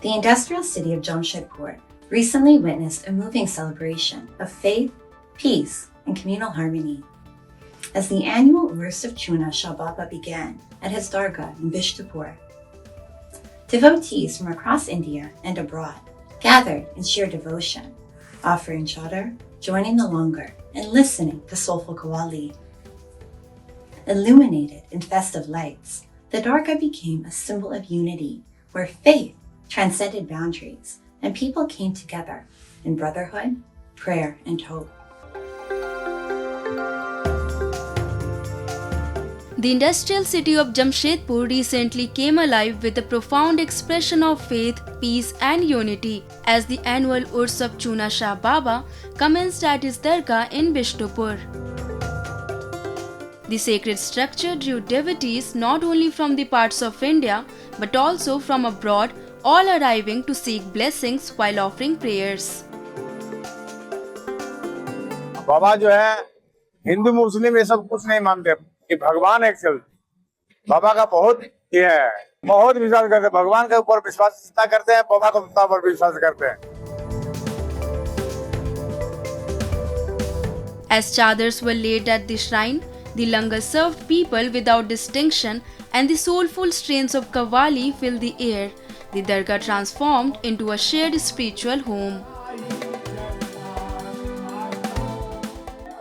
The industrial city of Jamshedpur recently witnessed a moving celebration of faith, peace, and communal harmony. As the annual Urs of Chuna Shah began at his Dargah in Bishtupur, devotees from across India and abroad gathered in sheer devotion, offering chadar, joining the langar, and listening to soulful qawwali. Illuminated in festive lights, the Dargah became a symbol of unity where faith transcended boundaries and people came together in brotherhood, prayer, and hope. The industrial city of Jamshedpur recently came alive with a profound expression of faith, peace, and unity as the annual Urs of Chuna Shah commenced at his Dargah in Bishtupur. The sacred structure drew devotees not only from the parts of India but also from abroad, all arriving to seek blessings while offering prayers. बाबा जो है हिंदू मुस्लिम ये सब कुछ नहीं मानते कि भगवान एक चल बाबा का बहुत ये है बहुत विश्वास करते हैं भगवान के ऊपर विश्वास जितना करते हैं बाबा के ऊपर विश्वास करते हैं. As chadars were laid at the shrine, the langar served people without distinction and the soulful strains of qawwali filled the air. The Dargah transformed into a shared spiritual home.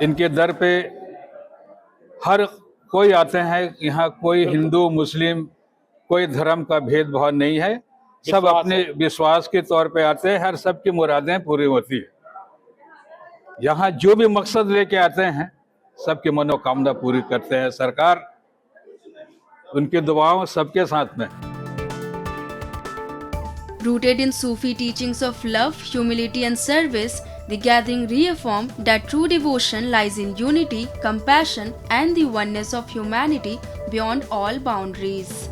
इनके दर पे हर कोई आते हैं. यहाँ कोई हिंदू मुस्लिम कोई धर्म का भेदभाव नहीं है. सब अपने विश्वास के तौर पे आते हैं. हर सबकी मुरादें पूरी होती है. यहाँ जो भी मकसद लेके आते हैं सबकी मनोकामना पूरी करते हैं. सरकार उनकी दुआओं सबके साथ में. Rooted in Sufi teachings of love, humility, and service, the gathering reaffirmed that true devotion lies in unity, compassion, and the oneness of humanity beyond all boundaries.